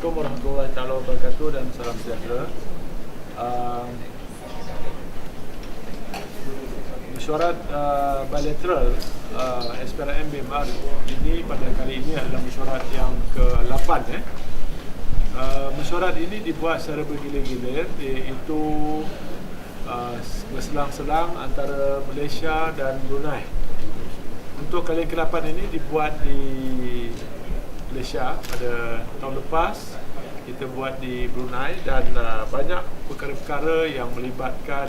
Assalamualaikum warahmatullahi taala wabarakatuh dan salam sejahtera. Mesyuarat bilateral SPRM BMR ini pada kali ini adalah mesyuarat yang ke-8. Mesyuarat ini dibuat secara bergilir-gilir, iaitu berselang-selang antara Malaysia dan Brunei. Untuk kali ke-8 ini dibuat di Malaysia pada tahun lepas, kita buat di Brunei, dan banyak perkara-perkara yang melibatkan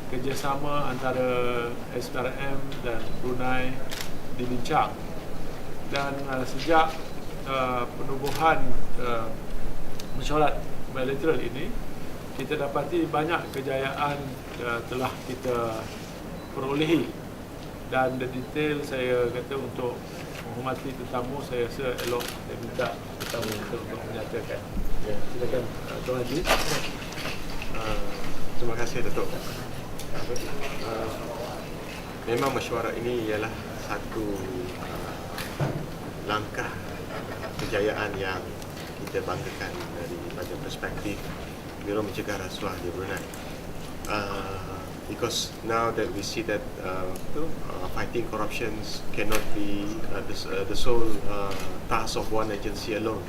kerjasama antara SPRM dan Brunei dibincang. Dan sejak penubuhan mesyuarat bilateral ini, kita dapati banyak kejayaan telah kita perolehi, dan detail saya kata untuk menghormati tetamu, saya rasa elok saya minta tetamu kita untuk menyatakan. Ya, silakan Tuan Haji. Terima kasih Datuk. Memang mesyuarat ini ialah satu langkah kejayaan yang kita banggakan daripada perspektif Biro Mencegah Rasuah di Brunei. Because now that we see that fighting corruption cannot be the sole task of one agency alone,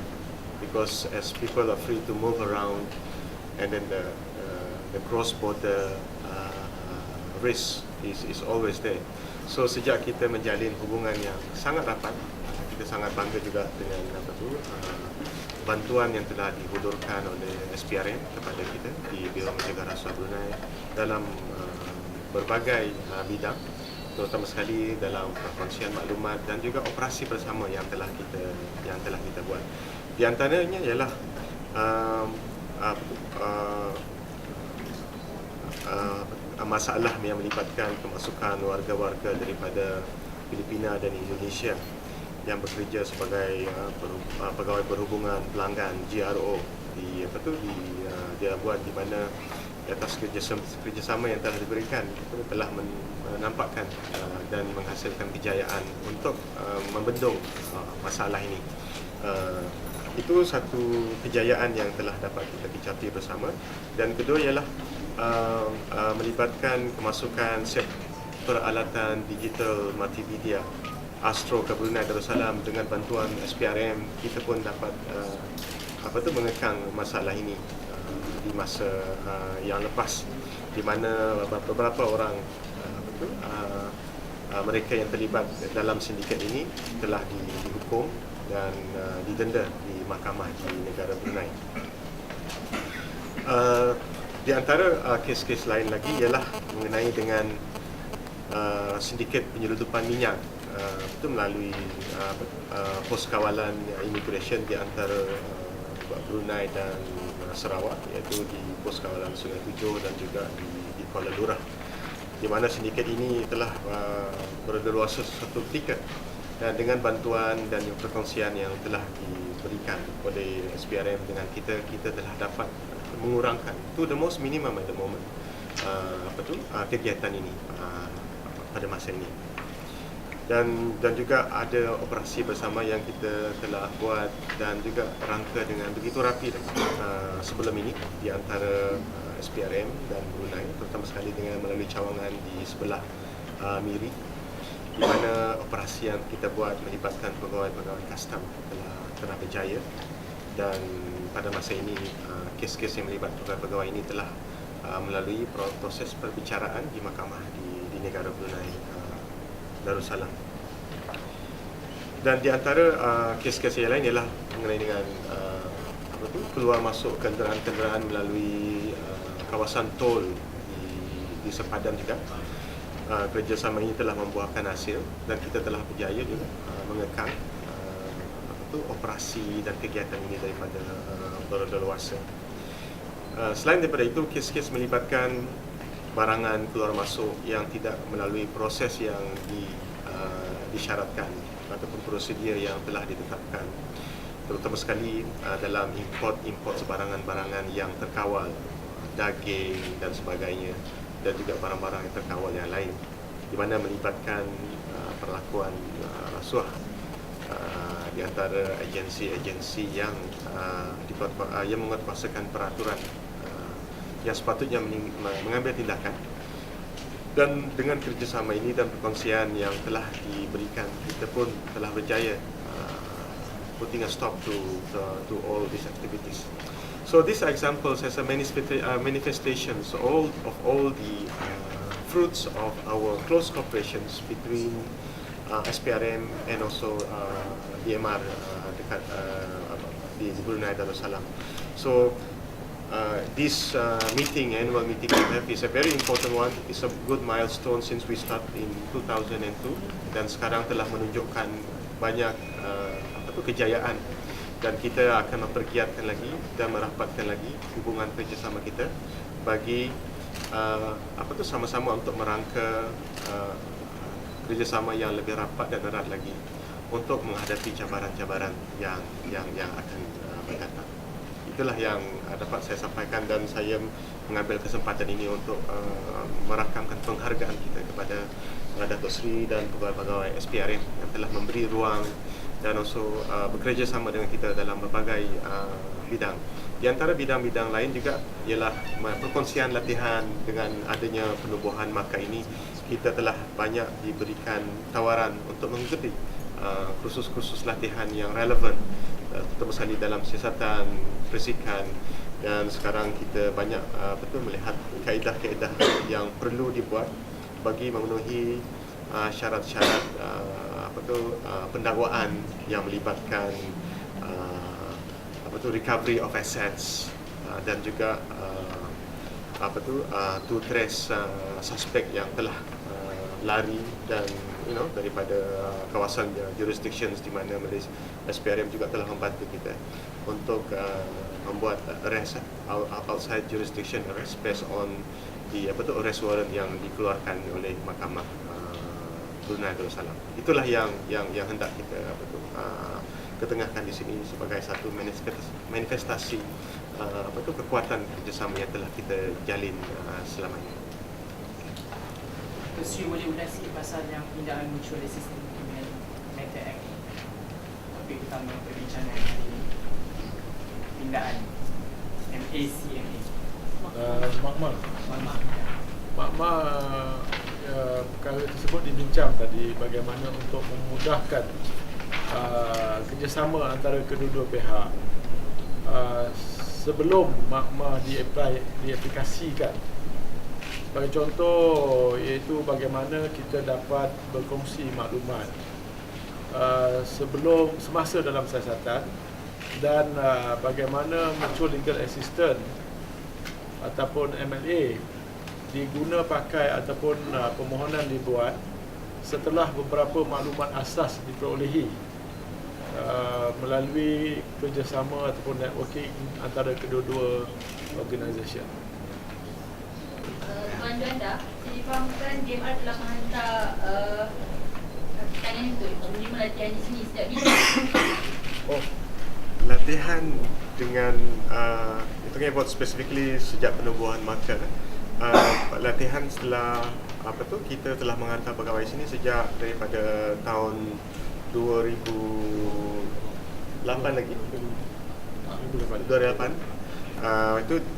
because as people are free to move around, and then the cross-border risk is always there. So sejak kita menjalin hubungan yang sangat rapat, kita sangat bangga juga dengan bantuan yang telah dihulurkan oleh SPRM kepada kita di Biro Mencegah Rasuah Brunei dalam berbagai bidang, terutama sekali dalam perkongsian maklumat dan juga operasi bersama yang telah kita buat. Di antaranya ialah masalah yang melibatkan kemasukan warga-warga daripada Filipina dan Indonesia yang bekerja sebagai pegawai berhubungan pelanggan GRO di dia buat, di mana di atas kerjasama yang telah diberikan telah menampakkan dan menghasilkan kejayaan untuk membendung masalah ini. Itu satu kejayaan yang telah dapat kita capai bersama. Dan kedua ialah melibatkan kemasukan set peralatan digital multimedia Astro ke Brunei Darussalam. Dengan bantuan SPRM, kita pun dapat mengekang masalah ini di masa yang lepas, di mana beberapa orang mereka yang terlibat dalam sindiket ini telah dihukum dan didenda di mahkamah di negara Brunei. Di antara kes-kes lain lagi ialah mengenai dengan sindiket penyeludupan minyak itu melalui pos kawalan immigration di antara Brunei dan Sarawak, iaitu di pos kawalan Sungai Tujuh dan juga di Kuala Lurah, di mana sindiket ini telah berleluasa satu ketika, dan dengan bantuan dan perkongsian yang telah diberikan oleh SPRM dengan kita telah dapat mengurangkan to the most minimum at the moment kegiatan ini pada masa ini. Dan juga ada operasi bersama yang kita telah buat dan juga rangka dengan begitu rapi sebelum ini di antara SPRM dan Brunei, terutama sekali dengan melalui cawangan di sebelah Miri, di mana operasi yang kita buat melibatkan pegawai-pegawai custom telah berjaya. Dan pada masa ini kes-kes yang melibatkan pegawai ini telah melalui proses perbicaraan di mahkamah di negara Brunei Darussalam. Dan di antara kes-kes yang lain ialah mengenai dengan keluar masuk kenderaan-kenderaan melalui kawasan tol di sepadan juga. Kerjasama ini telah membuahkan hasil dan kita telah berjaya juga mengekang operasi dan kegiatan ini daripada berleluasa. Selain daripada itu, kes-kes melibatkan barangan keluar masuk yang tidak melalui proses yang disyaratkan ataupun prosedur yang telah ditetapkan, terutama sekali dalam import sebarangan-barangan yang terkawal, daging dan sebagainya, dan juga barang-barang yang terkawal yang lain, di mana melibatkan perlakuan rasuah di antara agensi-agensi yang yang menguatkuasakan peraturan yang sepatutnya mengambil tindakan. Dan dengan kerjasama ini dan perkongsian yang telah diberikan, kita pun telah berjaya putting a stop to all these activities. So these are examples as a manifestations of all the fruits of our close cooperations between SPRM and also DMR dekat di Brunei Darussalam. So this annual meeting we have is a very important one. It's a good milestone since we start in 2002 dan sekarang telah menunjukkan banyak kejayaan, dan kita akan mempergiatkan lagi dan merapatkan lagi hubungan kerjasama kita bagi sama-sama untuk merangka kerjasama yang lebih rapat dan erat lagi untuk menghadapi cabaran-cabaran yang akan datang. Itulah yang dapat saya sampaikan, dan saya mengambil kesempatan ini untuk merakamkan penghargaan kita kepada Datuk Seri dan pegawai-pegawai SPRM yang telah memberi ruang dan also bekerja sama dengan kita dalam berbagai bidang. Di antara bidang-bidang lain juga ialah perkongsian latihan. Dengan adanya penubuhan markah ini, kita telah banyak diberikan tawaran untuk mengikuti kursus-kursus latihan yang relevan, terutama sekali dalam siasatan, persikan, dan sekarang kita banyak melihat kaedah-kaedah yang perlu dibuat bagi memenuhi syarat-syarat pendakwaan yang melibatkan recovery of assets dan juga to trace suspek yang telah lari dan daripada kawasan jurisdictions di mana SPRM juga telah membantu kita untuk membuat arrest outside jurisdiction arrest based on the arrest warrant yang dikeluarkan oleh Mahkamah Brunei Darussalam. Itulah yang hendak kita ketengahkan di sini sebagai satu manifestasi kekuatan kerjasama yang telah kita jalin selama ini. Sri boleh ulas sikit pasal yang pindaan Mutual Assistance Agreement Matter Act, topik utama perbincangan hari ini, pindaan MACMA. Makma perkara tersebut dibincang tadi, bagaimana untuk memudahkan kerjasama antara kedua-dua pihak sebelum makma diaplikasikan. Sebagai contoh, iaitu bagaimana kita dapat berkongsi maklumat semasa dalam siasatan, dan bagaimana mutual legal assistance ataupun MLA diguna pakai ataupun permohonan dibuat setelah beberapa maklumat asas diperolehi melalui kerjasama ataupun networking antara kedua-dua organisasi. Tuan Juanda, saya difahamkan DMR telah menghantar tangan untuk menerima latihan di sini sejak bila? Latihan dengan talking about specifically sejak penubuhan markah. Latihan setelah kita telah menghantar pegawai sini sejak daripada tahun 2008 lagi. 2008.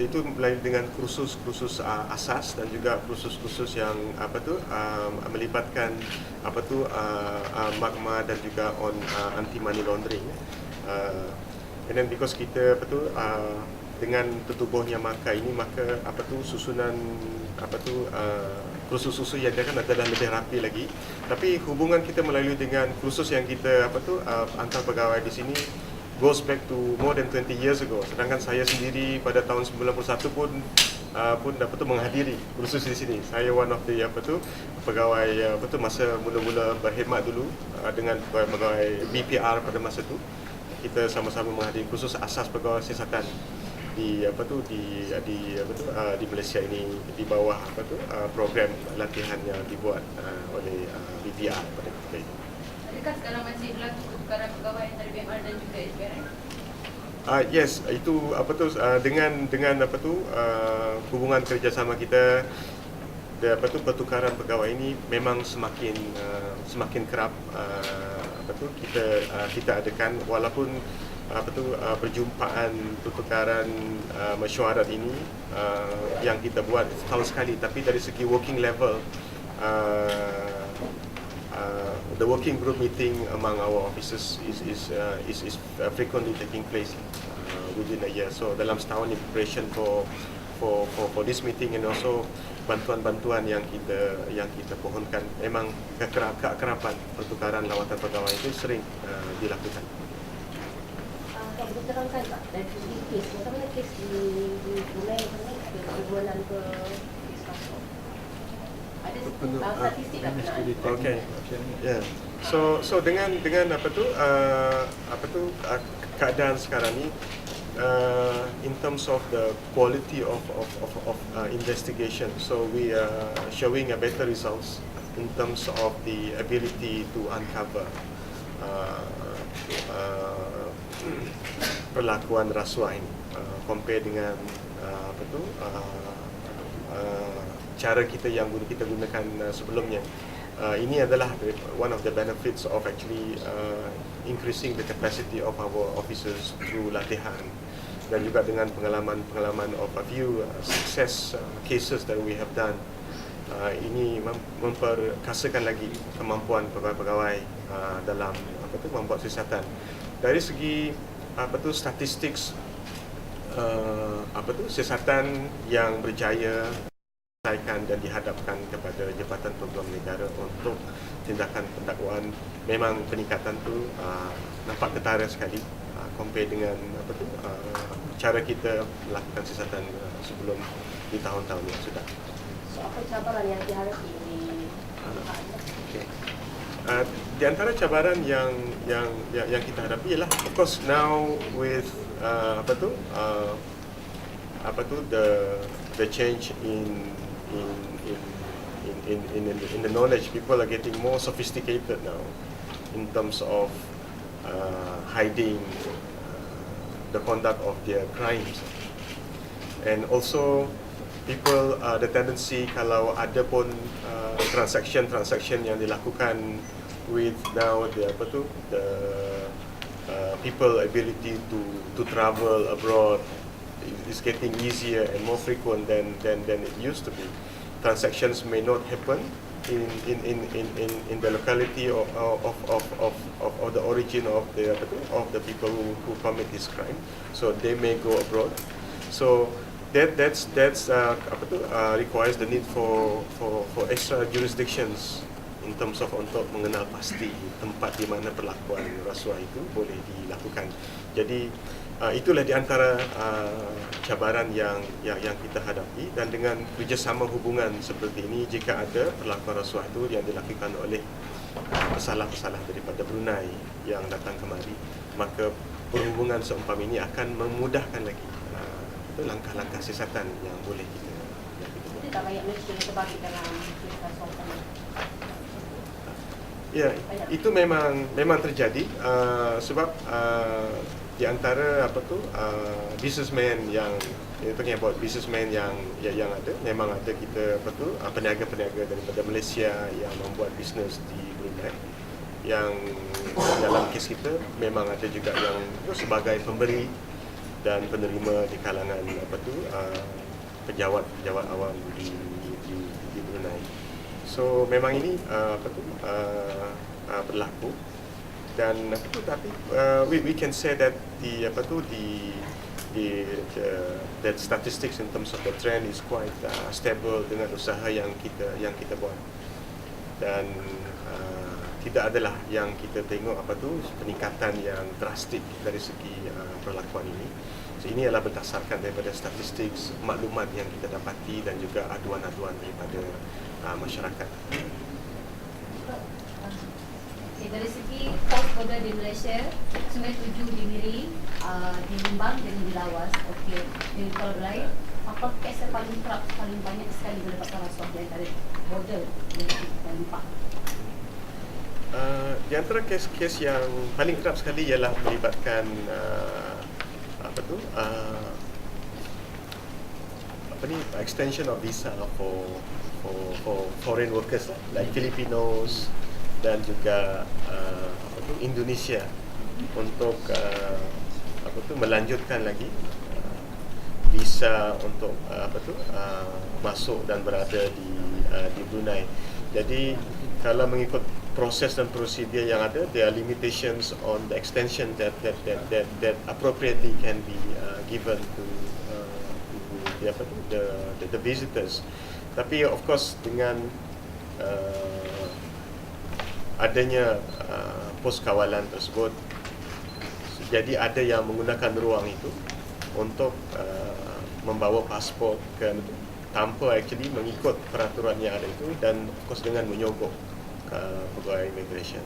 Itu melalui dengan kursus-kursus asas dan juga kursus-kursus yang melibatkan magma dan juga on anti money laundering. And then because kita dengan tertubuhnya markah ini, maka susunan kursus-kursus yang dia kan adalah lebih rapi lagi. Tapi hubungan kita melalui dengan kursus yang kita antar pegawai di sini goes back to more than 20 years ago. Sedangkan saya sendiri pada tahun 91 pun menghadiri kursus di sini. Saya one of the pegawai masa mula-mula berkhidmat dulu dengan pegawai BPR pada masa itu. Kita sama-sama menghadiri kursus asas pegawai siasatan di Malaysia ini di bawah program latihan yang dibuat oleh BPR pada ketika itu. Adakah sekarang masih berlaku pertukaran pegawai antara BMR dan juga SPRM? Yes, itu dengan hubungan kerjasama kita, pertukaran pegawai ini memang semakin kerap kita adakan, walaupun perjumpaan pertukaran mesyuarat ini yang kita buat setahun sekali, tapi dari segi working level, the working group meeting among our officers is frequently taking place within a year. So dalam setahun ni preparation for this meeting, and also bantuan-bantuan yang kita pohonkan, memang keakraban pertukaran lawatan pegawai itu sering dilakukan. Tak boleh terangkan tak dari segi kes, macam mana kes di Brunei ni ada perbualan ke kes kasut? Ada statistik tak kenaan? Okay. Yeah. So dengan keadaan sekarang ni, in terms of the quality of investigation, so we are showing a better results in terms of the ability to uncover perlakuan rasuah ini compare dengan cara kita yang kita gunakan sebelumnya. Ini adalah one of the benefits of actually increasing the capacity of our officers through latihan, dan juga dengan pengalaman of a few success cases that we have done. Ini memperkasakan lagi kemampuan pegawai-pegawai dalam membuat siasatan. Dari segi statistik siasatan yang berjaya dan dihadapkan kepada Jabatan Program Negara untuk tindakan pendakwaan, memang peningkatan tu nampak ketara sekali compare dengan cara kita melakukan siasatan sebelum di tahun-tahun yang sudah. So apa cabaran yang dihadapi di Okay. Di antara cabaran yang kita hadapi ialah, of course, now with the change in the knowledge, people are getting more sophisticated now in terms of hiding the conduct of their crimes, and also people the tendency kalau ada pun transaction yang dilakukan with now the people ability to travel abroad is getting easier and more frequent than it used to be. Transactions may not happen in the locality of the origin of the people who commit this crime, so they may go abroad. So that's requires the need for extra jurisdictions in terms of untuk mengenal pasti tempat di mana perlakuan rasuah itu boleh dilakukan. Jadi itulah di antara cabaran yang kita hadapi, dan dengan kerjasama hubungan seperti ini, jika ada perlakuan rasuah itu yang dilakukan oleh pesalah-pesalah daripada Brunei yang datang kemari, maka perhubungan seumpama ini akan memudahkan lagi langkah-langkah siasatan yang boleh kita buat. Kita tak banyak Malaysia yang terbabit dalam kes kasut. Ya, itu memang terjadi sebab di antara businessman yang talking about businessman yang ada, memang ada kita peniaga-peniaga daripada Malaysia yang membuat bisnes di Brunei, yang dalam kes kita memang ada juga yang sebagai pemberi dan penerima di kalangan pejabat awam di Brunei. So memang ini berlaku, dan tapi we can say that that statistics in terms of the trend is quite stable dengan usaha yang kita buat, dan tidak adalah yang kita tengok peningkatan yang drastik dari segi perlakuan ini. So, ini adalah berdasarkan daripada statistik, maklumat yang kita dapati, dan juga aduan-aduan daripada masyarakat. Okay, dari segi pos border di Malaysia, Sungai Tujuh di Miri, di Limbang dan di Lawas. Okey, di Kuala Belait, apa kes yang paling kerap, paling banyak sekali mendapatkan rasuah di antara border dan Limbang? Di antara kes-kes yang paling kerap sekali ialah melibatkan extension of visa for foreign workers like Filipinos, dan juga Indonesia untuk melanjutkan lagi visa untuk masuk dan berada di Brunei. Jadi kalau mengikut proses dan prosedur yang ada, there are limitations on the extension that appropriately can be given to the visitors. Tapi of course dengan adanya pos kawalan tersebut, jadi ada yang menggunakan ruang itu untuk membawa pasport tanpa actually mengikut peraturan yang ada itu, dan of course dengan menyogok pegawai immigration.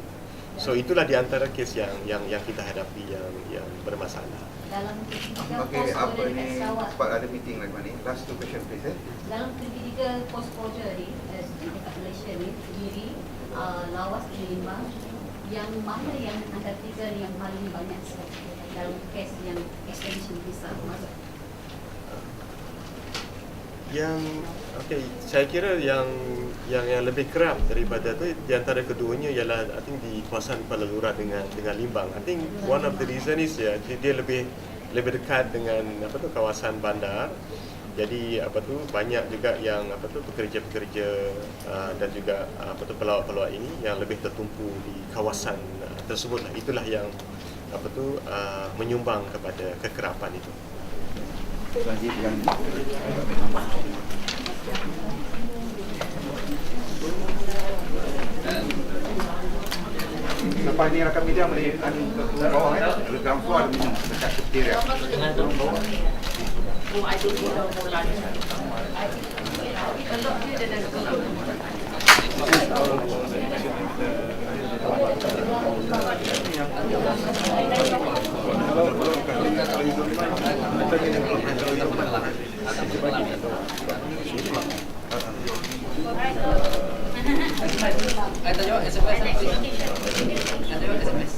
So itulah di antara kes yang kita hadapi yang bermasalah. Dalam ketiga Okey, pos apa border ni dekat Sarawak, sebab ada meeting lagi ni. Last 2 question please. dalam ketiga pos border ni dekat Malaysia ni sendiri, Lawas dan Limbang, yang mana yang antara tiga ni yang paling banyak dalam kes yang extension visa masuk? Saya kira yang lebih kerap daripada tu di antara keduanya ialah I think di kawasan Kuala Lumpur dengan Limbang. I think one of the reason is dia lebih dekat dengan kawasan bandar. Jadi banyak juga yang pekerja-pekerja dan juga pelawat-pelawat ini yang lebih tertumpu di kawasan tersebutlah. Itulah yang menyumbang kepada kekerapan itu. Lepas ni rakan media boleh ke bawah ada ground floor ada minum dekat cafeteria. Ada jawab SMS. Ada jawab SMS.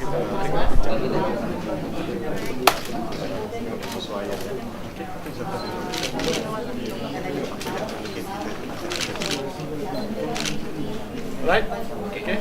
Right? Okay.